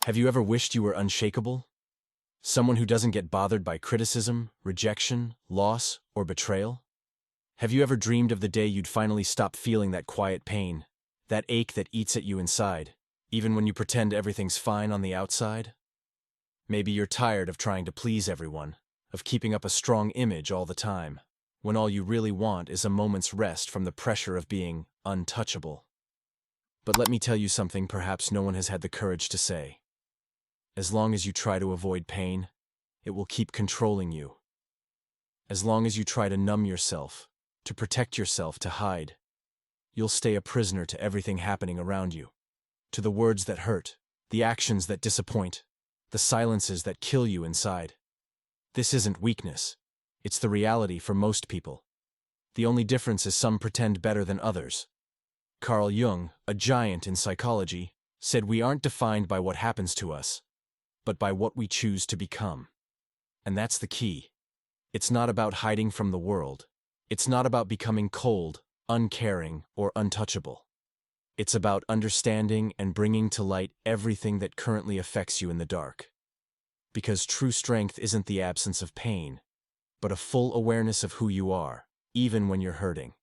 Have you ever wished you were unshakable? Someone who doesn't get bothered by criticism, rejection, loss, or betrayal? Have you ever dreamed of the day you'd finally stop feeling that quiet pain, that ache that eats at you inside, even when you pretend everything's fine on the outside? Maybe you're tired of trying to please everyone, of keeping up a strong image all the time, when all you really want is a moment's rest from the pressure of being untouchable. But let me tell you something perhaps no one has had the courage to say. As long as you try to avoid pain, it will keep controlling you. As long as you try to numb yourself, to protect yourself, to hide, you'll stay a prisoner to everything happening around you, to the words that hurt, the actions that disappoint, the silences that kill you inside. This isn't weakness. It's the reality for most people. The only difference is some pretend better than others. Carl Jung, a giant in psychology, said we aren't defined by what happens to us, but by what we choose to become. And that's the key. It's not about hiding from the world. It's not about becoming cold, uncaring, or untouchable. It's about understanding and bringing to light everything that currently affects you in the dark. Because true strength isn't the absence of pain, but a full awareness of who you are, even when you're hurting.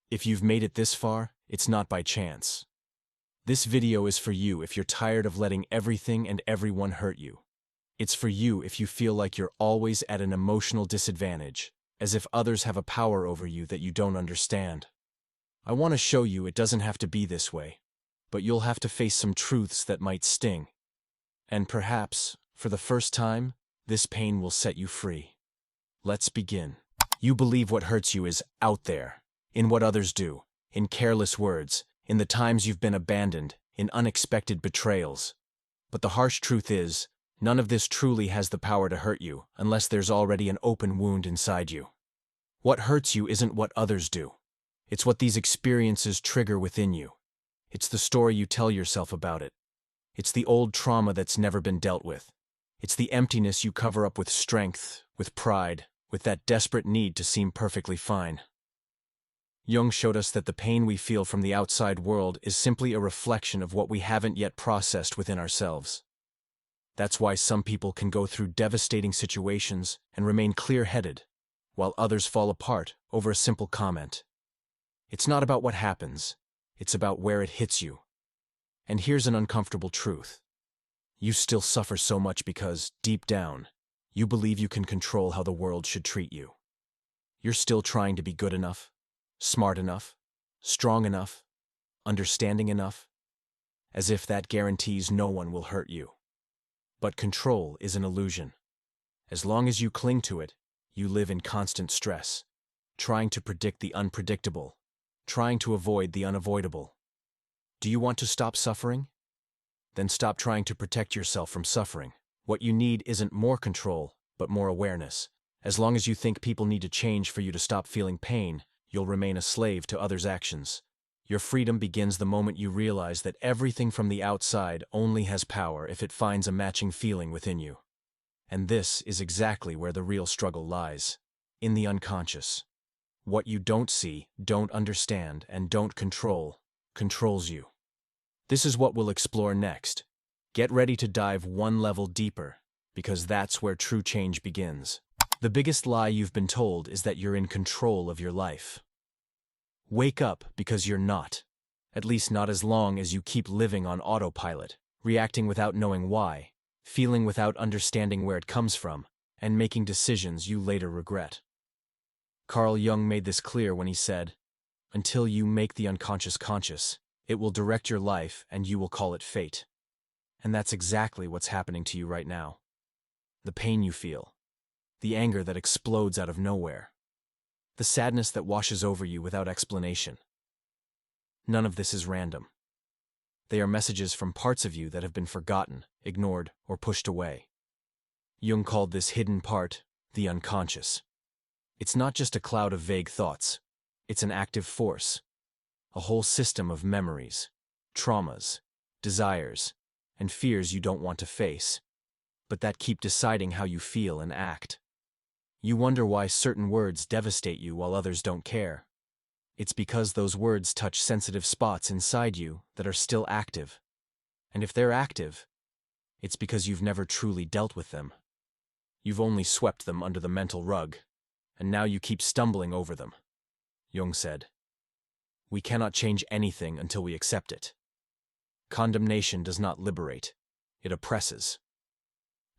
If you've made it this far, it's not by chance. This video is for you if you're tired of letting everything and everyone hurt you. It's for you if you feel like you're always at an emotional disadvantage, as if others have a power over you that you don't understand. I want to show you it doesn't have to be this way, but you'll have to face some truths that might sting. And perhaps, for the first time, this pain will set you free. Let's begin. You believe what hurts you is out there, in what others do, in careless words, in the times you've been abandoned, in unexpected betrayals. But the harsh truth is, none of this truly has the power to hurt you unless there's already an open wound inside you. What hurts you isn't what others do. It's what these experiences trigger within you. It's the story you tell yourself about it. It's the old trauma that's never been dealt with. It's the emptiness you cover up with strength, with pride, with that desperate need to seem perfectly fine. Jung showed us that the pain we feel from the outside world is simply a reflection of what we haven't yet processed within ourselves. That's why some people can go through devastating situations and remain clear-headed, while others fall apart over a simple comment. It's not about what happens, it's about where it hits you. And here's an uncomfortable truth. You still suffer so much because, deep down, you believe you can control how the world should treat you. You're still trying to be good enough, smart enough, strong enough, understanding enough, as if that guarantees no one will hurt you. But control is an illusion. As long as you cling to it, you live in constant stress, trying to predict the unpredictable, trying to avoid the unavoidable. Do you want to stop suffering? Then stop trying to protect yourself from suffering. What you need isn't more control, but more awareness. As long as you think people need to change for you to stop feeling pain, you'll remain a slave to others' actions. Your freedom begins the moment you realize that everything from the outside only has power if it finds a matching feeling within you. And this is exactly where the real struggle lies, in the unconscious. What you don't see, don't understand, and don't control, controls you. This is what we'll explore next. Get ready to dive one level deeper, because that's where true change begins. The biggest lie you've been told is that you're in control of your life. Wake up, because you're not. At least not as long as you keep living on autopilot, reacting without knowing why, feeling without understanding where it comes from, and making decisions you later regret. Carl Jung made this clear when he said, "Until you make the unconscious conscious, it will direct your life and you will call it fate." And that's exactly what's happening to you right now. The pain you feel, the anger that explodes out of nowhere, the sadness that washes over you without explanation. None of this is random. They are messages from parts of you that have been forgotten, ignored, or pushed away. Jung called this hidden part the unconscious. It's not just a cloud of vague thoughts. It's an active force, a whole system of memories, traumas, desires, and fears you don't want to face, but that keep deciding how you feel and act. You wonder why certain words devastate you while others don't care. It's because those words touch sensitive spots inside you that are still active. And if they're active, It's because you've never truly dealt with them. You've only swept them under the mental rug, and now you keep stumbling over them. Jung said, "We cannot change anything until we accept it. Condemnation does not liberate, it oppresses."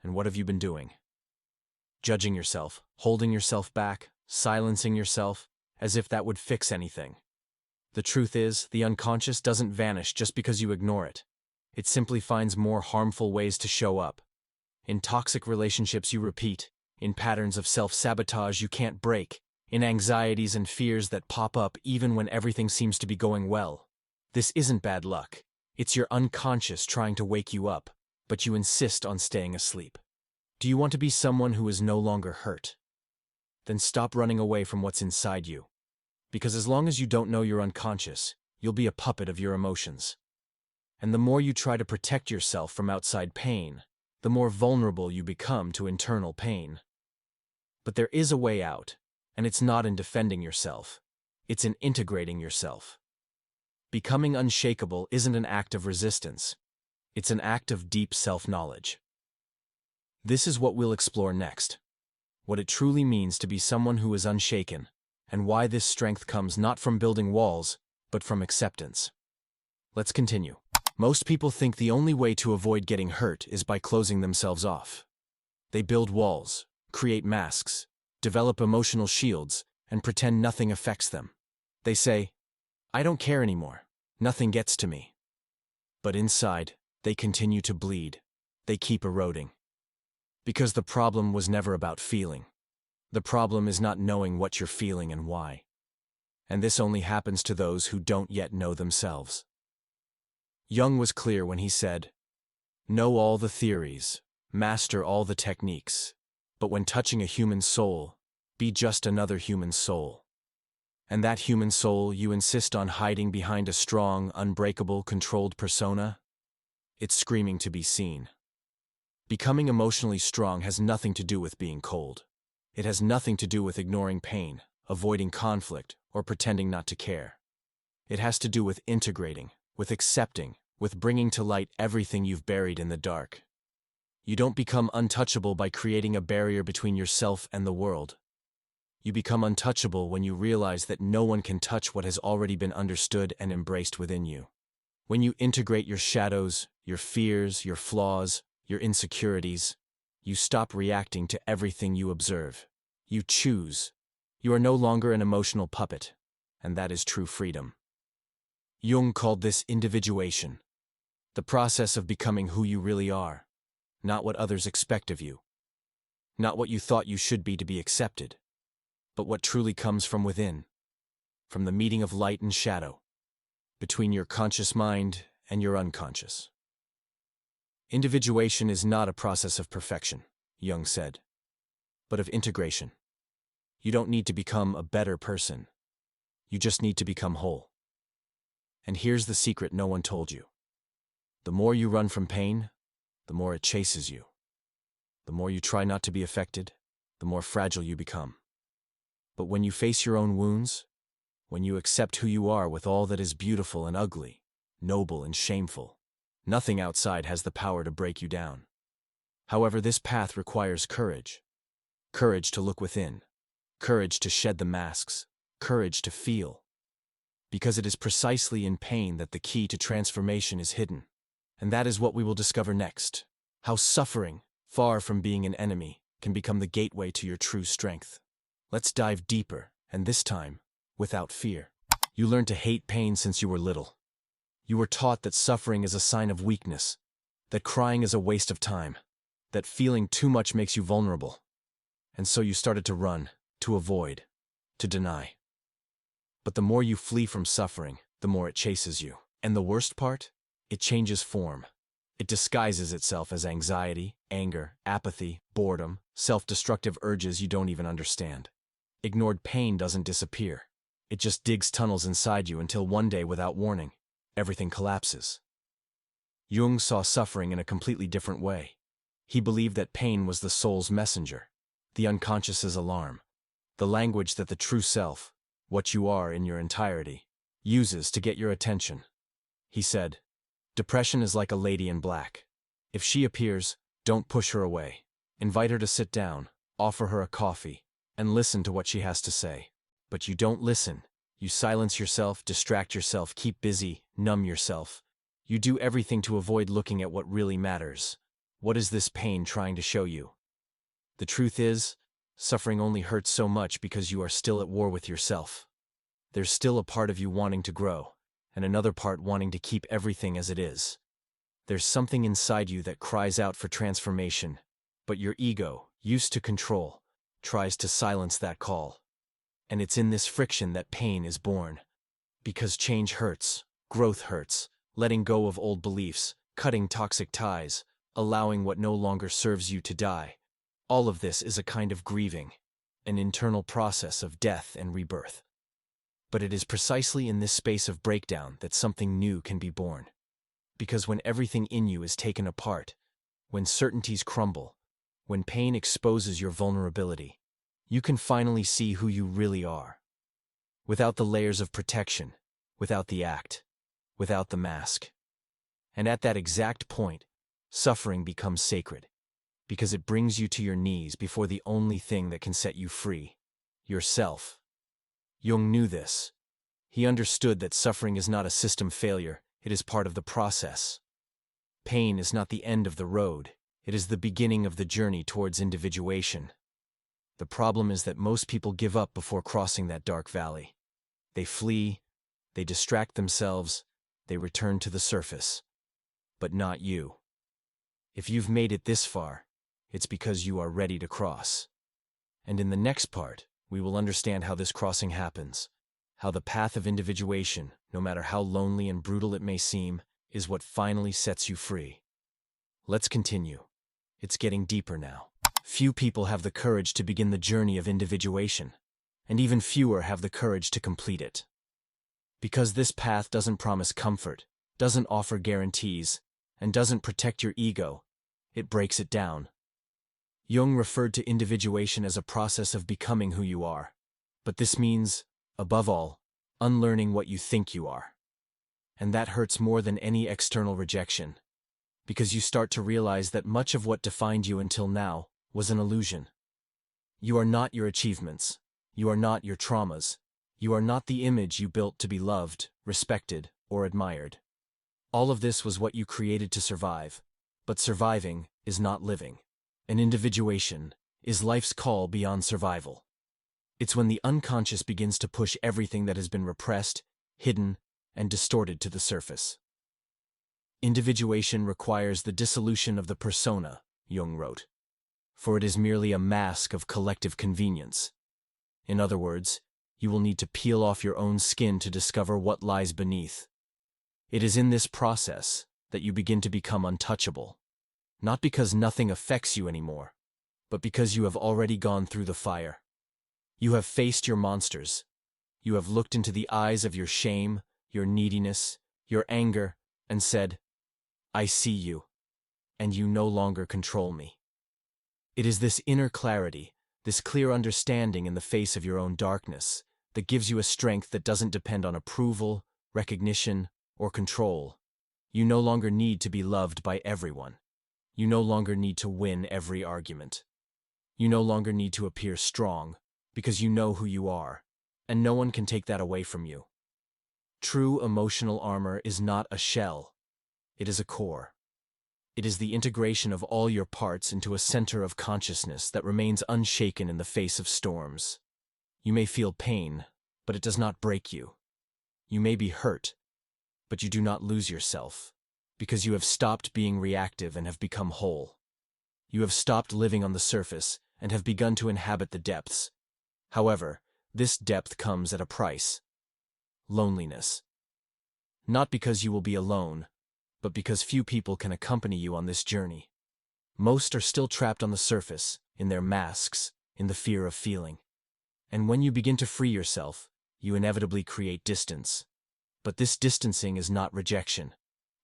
And what have you been doing? Judging yourself, holding yourself back, silencing yourself, as if that would fix anything. The truth is, the unconscious doesn't vanish just because you ignore it. It simply finds more harmful ways to show up. In toxic relationships you repeat, in patterns of self-sabotage you can't break, in anxieties and fears that pop up even when everything seems to be going well. This isn't bad luck. It's your unconscious trying to wake you up, but you insist on staying asleep. Do you want to be someone who is no longer hurt? Then stop running away from what's inside you. Because as long as you don't know you're unconscious, you'll be a puppet of your emotions. And the more you try to protect yourself from outside pain, the more vulnerable you become to internal pain. But there is a way out, and it's not in defending yourself. It's in integrating yourself. Becoming unshakable isn't an act of resistance. It's an act of deep self-knowledge. This is what we'll explore next. What it truly means to be someone who is unshaken, and why this strength comes not from building walls, but from acceptance. Let's continue. Most people think the only way to avoid getting hurt is by closing themselves off. They build walls, create masks, develop emotional shields, and pretend nothing affects them. They say, "I don't care anymore. Nothing gets to me." But inside, they continue to bleed. They keep eroding. Because the problem was never about feeling. The problem is not knowing what you're feeling and why. And this only happens to those who don't yet know themselves. Jung was clear when he said, "Know all the theories, master all the techniques, but when touching a human soul, be just another human soul. And that human soul you insist on hiding behind a strong, unbreakable, controlled persona? It's screaming to be seen." Becoming emotionally strong has nothing to do with being cold. It has nothing to do with ignoring pain, avoiding conflict, or pretending not to care. It has to do with integrating, with accepting, with bringing to light everything you've buried in the dark. You don't become untouchable by creating a barrier between yourself and the world. You become untouchable when you realize that no one can touch what has already been understood and embraced within you. When you integrate your shadows, your fears, your flaws, your insecurities, you stop reacting to everything you observe. You choose. You are no longer an emotional puppet, and that is true freedom. Jung called this individuation, the process of becoming who you really are, not what others expect of you, not what you thought you should be to be accepted, but what truly comes from within, from the meeting of light and shadow, between your conscious mind and your unconscious. Individuation is not a process of perfection, Jung said, but of integration. You don't need to become a better person. You just need to become whole. And here's the secret no one told you. The more you run from pain, the more it chases you. The more you try not to be affected, the more fragile you become. But when you face your own wounds, when you accept who you are with all that is beautiful and ugly, noble and shameful, nothing outside has the power to break you down. However, this path requires courage. Courage to look within. Courage to shed the masks. Courage to feel. Because it is precisely in pain that the key to transformation is hidden. And that is what we will discover next. How suffering, far from being an enemy, can become the gateway to your true strength. Let's dive deeper, and this time, without fear. You learned to hate pain since you were little. You were taught that suffering is a sign of weakness, that crying is a waste of time, that feeling too much makes you vulnerable. And so you started to run, to avoid, to deny. But the more you flee from suffering, the more it chases you. And the worst part? It changes form. It disguises itself as anxiety, anger, apathy, boredom, self-destructive urges you don't even understand. Ignored pain doesn't disappear. It just digs tunnels inside you until one day, without warning, everything collapses. Jung saw suffering in a completely different way. He believed that pain was the soul's messenger, the unconscious's alarm, the language that the true self, what you are in your entirety, uses to get your attention. He said, "Depression is like a lady in black. If she appears, don't push her away. Invite her to sit down, offer her a coffee, and listen to what she has to say. But you don't listen. You silence yourself, distract yourself, keep busy, numb yourself. You do everything to avoid looking at what really matters. What is this pain trying to show you? The truth is, suffering only hurts so much because you are still at war with yourself. There's still a part of you wanting to grow, and another part wanting to keep everything as it is. There's something inside you that cries out for transformation, but your ego, used to control, tries to silence that call. And it's in this friction that pain is born. Because change hurts, growth hurts, letting go of old beliefs, cutting toxic ties, allowing what no longer serves you to die. All of this is a kind of grieving, an internal process of death and rebirth. But it is precisely in this space of breakdown that something new can be born. Because when everything in you is taken apart, when certainties crumble, when pain exposes your vulnerability, you can finally see who you really are. Without the layers of protection, without the act, without the mask. And at that exact point, suffering becomes sacred, because it brings you to your knees before the only thing that can set you free, yourself. Jung knew this. He understood that suffering is not a system failure, it is part of the process. Pain is not the end of the road, it is the beginning of the journey towards individuation. The problem is that most people give up before crossing that dark valley. They flee, they distract themselves, they return to the surface. But not you. If you've made it this far, it's because you are ready to cross. And in the next part, we will understand how this crossing happens, how the path of individuation, no matter how lonely and brutal it may seem, is what finally sets you free. Let's continue. It's getting deeper now. Few people have the courage to begin the journey of individuation, and even fewer have the courage to complete it. Because this path doesn't promise comfort, doesn't offer guarantees, and doesn't protect your ego, it breaks it down. Jung referred to individuation as a process of becoming who you are. But this means, above all, unlearning what you think you are. And that hurts more than any external rejection, because you start to realize that much of what defined you until now was an illusion. You are not your achievements. You are not your traumas. You are not the image you built to be loved, respected, or admired. All of this was what you created to survive, but surviving is not living. An individuation is life's call beyond survival. It's when the unconscious begins to push everything that has been repressed, hidden, and distorted to the surface. Individuation requires the dissolution of the persona, Jung wrote, for it is merely a mask of collective convenience. In other words, you will need to peel off your own skin to discover what lies beneath. It is in this process that you begin to become untouchable, not because nothing affects you anymore, but because you have already gone through the fire. You have faced your monsters. You have looked into the eyes of your shame, your neediness, your anger, and said, "I see you, and you no longer control me." It is this inner clarity, this clear understanding in the face of your own darkness, that gives you a strength that doesn't depend on approval, recognition, or control. You no longer need to be loved by everyone. You no longer need to win every argument. You no longer need to appear strong, because you know who you are, and no one can take that away from you. True emotional armor is not a shell. It is a core. It is the integration of all your parts into a center of consciousness that remains unshaken in the face of storms. You may feel pain, but it does not break you. You may be hurt, but you do not lose yourself, because you have stopped being reactive and have become whole. You have stopped living on the surface and have begun to inhabit the depths. However, this depth comes at a price. Loneliness. Not because you will be alone, but because few people can accompany you on this journey. Most are still trapped on the surface, in their masks, in the fear of feeling. And when you begin to free yourself, you inevitably create distance. But this distancing is not rejection.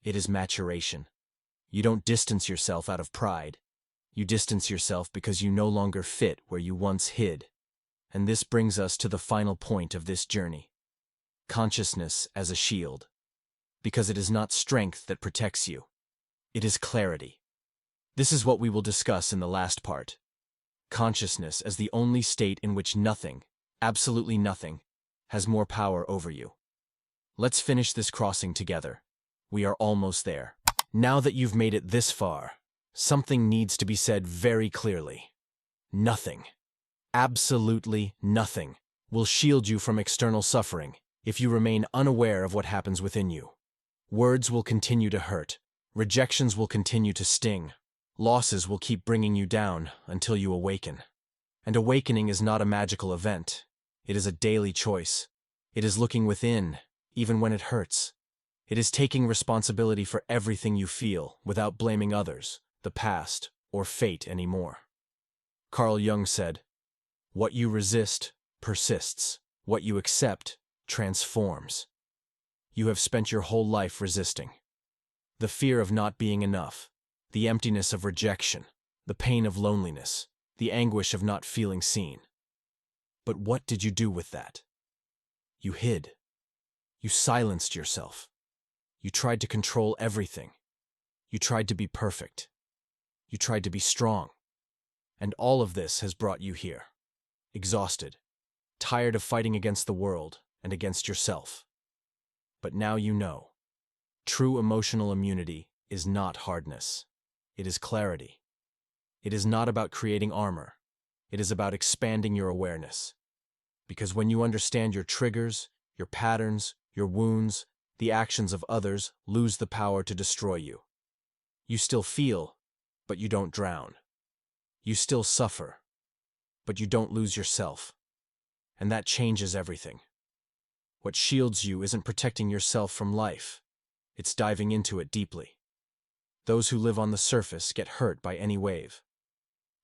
It is maturation. You don't distance yourself out of pride. You distance yourself because you no longer fit where you once hid. And this brings us to the final point of this journey. Consciousness as a shield. Because it is not strength that protects you. It is clarity. This is what we will discuss in the last part. Consciousness as the only state in which nothing, absolutely nothing, has more power over you. Let's finish this crossing together. We are almost there. Now that you've made it this far, something needs to be said very clearly. Nothing, absolutely nothing, will shield you from external suffering if you remain unaware of what happens within you. Words will continue to hurt. Rejections will continue to sting. Losses will keep bringing you down until you awaken. And awakening is not a magical event. It is a daily choice. It is looking within, even when it hurts. It is taking responsibility for everything you feel without blaming others, the past, or fate anymore. Carl Jung said, "What you resist persists. What you accept transforms." You have spent your whole life resisting. The fear of not being enough, the emptiness of rejection, the pain of loneliness, the anguish of not feeling seen. But what did you do with that? You hid. You silenced yourself. You tried to control everything. You tried to be perfect. You tried to be strong. And all of this has brought you here. Exhausted, tired of fighting against the world and against yourself. But now you know. True emotional immunity is not hardness. It is clarity. It is not about creating armor. It is about expanding your awareness. Because when you understand your triggers, your patterns, your wounds, the actions of others lose the power to destroy you. You still feel, but you don't drown. You still suffer, but you don't lose yourself. And that changes everything. What shields you isn't protecting yourself from life. It's diving into it deeply. Those who live on the surface get hurt by any wave.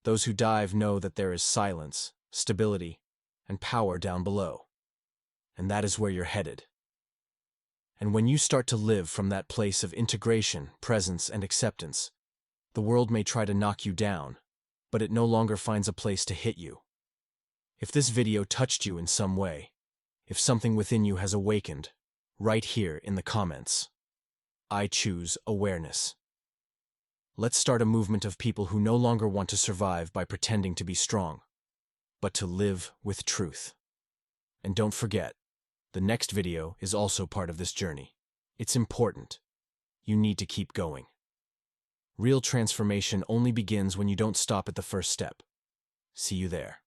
Those who dive know that there is silence, stability, and power down below. And that is where you're headed. And when you start to live from that place of integration, presence, and acceptance, the world may try to knock you down, but it no longer finds a place to hit you. If this video touched you in some way, if something within you has awakened, write here in the comments. I choose awareness. Let's start a movement of people who no longer want to survive by pretending to be strong, but to live with truth. And don't forget, the next video is also part of this journey. It's important. You need to keep going. Real transformation only begins when you don't stop at the first step. See you there.